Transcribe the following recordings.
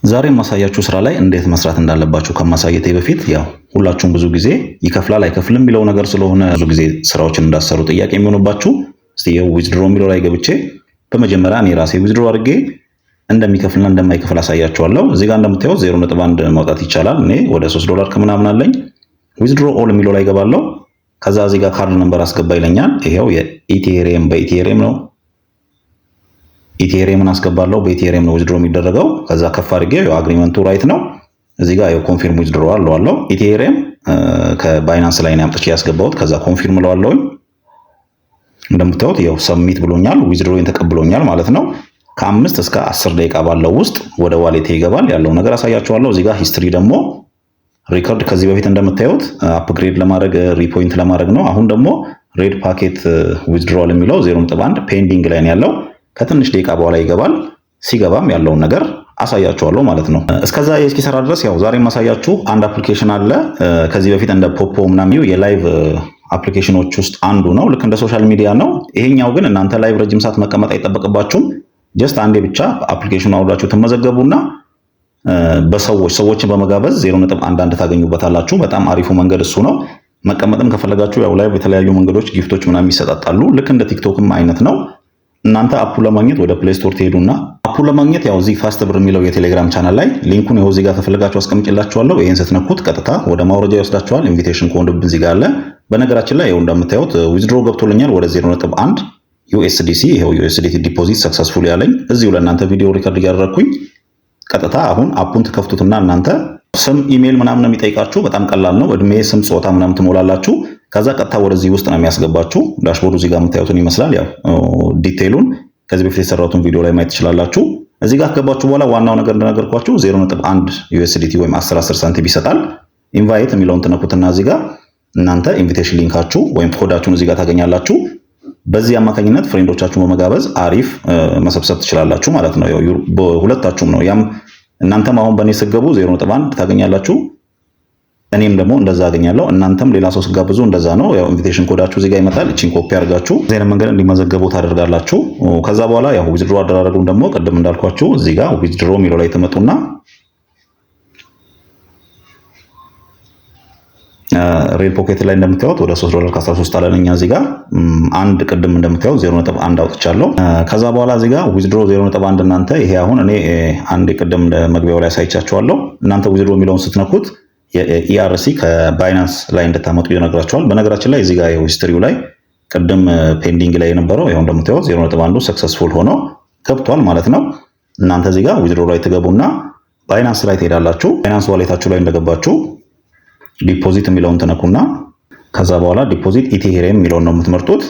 ዛሬ ማሳያችሁ ስራ ላይ እንዴት መስራት እንዳለባችሁ ከማሳየቴ በፊት ያው ሁላችሁም ብዙ ጊዜ ይከፍላል አይከፍልም የሚለው ነገር ስለሆነ ብዙ ጊዜ ስራዎችን እንዳሰሩ ጥያቄ የሚሆንባችሁ እስቲ ዊዝድሮ የሚለው ላይ ገብቼ በመጀመሪያ እኔ ራሴ ዊዝድሮ አድርጌ እንደሚከፍልና እንደማይከፍል አሳያችኋለሁ። እዚህ ጋር እንደምታዩት 0.1 ማውጣት ይቻላል። እኔ ወደ $3 ከምናምን አለኝ። ዊዝድሮ ኦል የሚለው ላይ ገባለሁ። ከዛ እዚህ ጋር ካርድ ነምበር አስገባ ይለኛል። ይሄው የኢቲኤሪየም በኢቲኤሪየም ነው። ኢቲኤሪየምን አስገባለሁ። በኢቲኤሪየም ነው ዊዝድሮ የሚደረገው። ከዛ ከፍ አድርጌ አግሪመንቱ ራይት ነው። እዚህ ጋር ኮንፊርም ዊዝድሮ አለው። ኢቲኤሪየም ከባይናንስ ላይ ነው አምጥቼ ያስገባሁት። ከዛ ኮንፊርም እለዋለሁ። እንደምታዩት ያው ሰብሚት ብሎኛል። ዊዝድሮን ተቀብሎኛል ማለት ነው። ከ5 እስከ 10 ደቂቃ ባለው ውስጥ ወደ ዋሌቴ ይገባል። ያለው ነገር አሳያችኋለሁ። እዚህ ጋር ሂስትሪ ደግሞ ሪከርድ ከዚህ በፊት እንደምታዩት አፕግሬድ ለማድረግ ሪፖይንት ለማድረግ ነው። አሁን ደግሞ ሬድ ፓኬት ዊዝድሮዋል የሚለው 0.1 ፔንዲንግ ላይ ነው ያለው። ከትንሽ ደቂቃ በኋላ ይገባል። ሲገባም ያለውን ነገር አሳያችኋለሁ ማለት ነው። እስከዛ እስኪሰራ ድረስ ያው ዛሬ ማሳያችሁ አንድ አፕሊኬሽን አለ። ከዚህ በፊት እንደ ፖፖ ምናምን የላይቭ አፕሊኬሽኖች ውስጥ አንዱ ነው። ልክ እንደ ሶሻል ሚዲያ ነው። ይሄኛው ግን እናንተ ላይቭ ረጅም ሰዓት መቀመጥ አይጠበቅባችሁም። ጀስት አንዴ ብቻ አፕሊኬሽኑ አውርዳችሁ ትመዘገቡና ሰዎችን በመጋበዝ 0.11 ታገኙበታላችሁ። በጣም አሪፉ መንገድ እሱ ነው። መቀመጥም ከፈለጋችሁ ያው ላይቭ የተለያዩ መንገዶች ጊፍቶች ምናምን ይሰጣጣሉ። ልክ እንደ ቲክቶክም አይነት ነው። እናንተ አፑ ለማግኘት ወደ ፕሌይ ስቶር ትሄዱና አፑ ለማግኘት ያው እዚህ ፋስት ብር የሚለው የቴሌግራም ቻናል ላይ ሊንኩን ይኸው እዚህ ጋር ከፈለጋችሁ አስቀምጬላችኋለሁ። ይሄን ስትነኩት ቀጥታ ወደ ማውረጃ ይወስዳችኋል። ኢንቪቴሽን ኮድ እዚህ ጋር አለ። በነገራችን ላይ ይኸው እንደምታዩት ዊዝድሮ ገብቶልኛል ወደ 0.1 USDC። ይሄው USDT ዲፖዚት ሰክሰስፉል ያለኝ እዚሁ ለእናንተ ቪዲዮ ሪከርድ እያደረኩኝ ቀጥታ አሁን አፑን ትከፍቱትና እናንተ ስም ኢሜል ምናምን ነው የሚጠይቃችሁ። በጣም ቀላል ነው። እድሜ፣ ስም፣ ጾታ ምናምን ትሞላላችሁ። ከዛ ቀጥታ ወደዚህ ውስጥ ነው የሚያስገባችሁ። ዳሽቦርዱ እዚህ ጋር የምታዩትን ይመስላል። ያው ዲቴይሉን ከዚህ በፊት የሰራሁትን ቪዲዮ ላይ ማየት ትችላላችሁ። እዚህ ጋር ከገባችሁ በኋላ ዋናው ነገር እንደነገርኳችሁ 0.1 USDT ወይም 10 ሳንቲም ይሰጣል። ኢንቫይት የሚለውን ትነኩትና እዚህ ጋር እናንተ ኢንቪቴሽን ሊንካችሁ ወይም ኮዳችሁን እዚህ ጋር ታገኛላችሁ። በዚህ አማካኝነት ፍሬንዶቻችሁን በመጋበዝ አሪፍ መሰብሰብ ትችላላችሁ ማለት ነው። ያው በሁለታችሁም ነው። ያም እናንተም አሁን በእኔ ስገቡ 0.1 ታገኛላችሁ። እኔም ደግሞ እንደዛ አገኛለሁ። እናንተም ሌላ ሰው ስጋብዙ እንደዛ ነው። ያው ኢንቪቴሽን ኮዳችሁ እዚህ ጋር ይመጣል። እቺን ኮፒ አድርጋችሁ እዚህ አይነት መንገድ እንዲመዘገቡ ታደርጋላችሁ። ከዛ በኋላ ያው ዊዝድሮ አደራረጉን ደግሞ ቅድም እንዳልኳችሁ እዚህ ጋር ዊዝድሮ የሚለው ላይ ተመጡና ሬድ ፖኬት ላይ እንደምታዩት ወደ $3.13 አለኝ። እዚህ ጋር አንድ ቅድም እንደምታዩት 0.1 አውጥቻለሁ። ከዛ በኋላ እዚህ ጋር ዊዝድሮ 0.1 እናንተ ይሄ አሁን እኔ አንድ ቅድም መግቢያው ላይ ሳይቻችኋለሁ። እናንተ ዊዝድሮ የሚለውን ስትነኩት የኢአርሲ ከባይናንስ ላይ እንድታመጡ ይነግራችኋል። በነገራችን ላይ እዚህ ጋር ሂስትሪው ላይ ቅድም ፔንዲንግ ላይ የነበረው ይሄው እንደምታዩት 0.1 ሰክሰስፉል ሆኖ ገብቷል ማለት ነው። እናንተ እዚህ ጋር ዊዝድሮ ላይ ትገቡና ባይናንስ ላይ ትሄዳላችሁ። ባይናንስ ዋሌታችሁ ላይ እንደገባችሁ ዲፖዚት የሚለውን ትነኩና ከዛ በኋላ ዲፖዚት ኢቲኤሪየም የሚለውን ነው የምትመርጡት።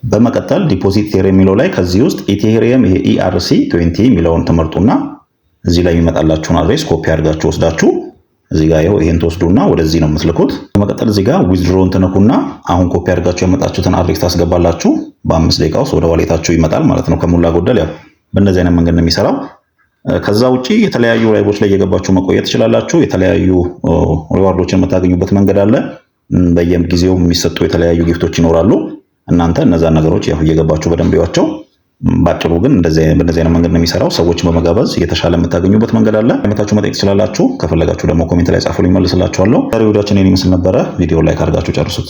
በመቀጠል ዲፖዚት ኢቲኤሪየም የሚለው ላይ ከዚህ ውስጥ ኢቲኤሪየም ይሄ ኢአርሲ 20 የሚለውን ትመርጡና እዚህ ላይ የሚመጣላችሁን አድሬስ ኮፒ አድርጋችሁ ወስዳችሁ እዚህ ጋር ይሄን ተወስዱና ወደዚህ ነው የምትልኩት። በመቀጠል እዚህ ጋር ዊዝድሮውን ትነኩና አሁን ኮፒ አድርጋችሁ የመጣችሁትን አድሬስ ታስገባላችሁ። በ5 ደቂቃ ውስጥ ወደ ዋሌታችሁ ይመጣል ማለት ነው። ከሞላ ጎደል ያው በእንደዚህ አይነት መንገድ ነው የሚሰራው። ከዛ ውጪ የተለያዩ ላይቮች ላይ እየገባችሁ መቆየት ትችላላችሁ። የተለያዩ ሪዋርዶችን የምታገኙበት መንገድ አለ። በየጊዜው የሚሰጡ የተለያዩ ጊፍቶች ይኖራሉ። እናንተ እነዛን ነገሮች ያው እየገባችሁ በደንብ ይዋቸው። ባጭሩ ግን በእንደዚህ አይነት መንገድ ነው የሚሰራው። ሰዎችን በመጋበዝ የተሻለ የምታገኙበት መንገድ አለ። አይነታችሁ መጠየቅ ትችላላችሁ። ከፈለጋችሁ ደግሞ ኮሜንት ላይ ጻፉልኝ፣ መልስላችኋለሁ። ዛሬ ቪዲዮአችን ይመስል ነበረ። ቪዲዮ ላይክ አድርጋችሁ ጨርሱት።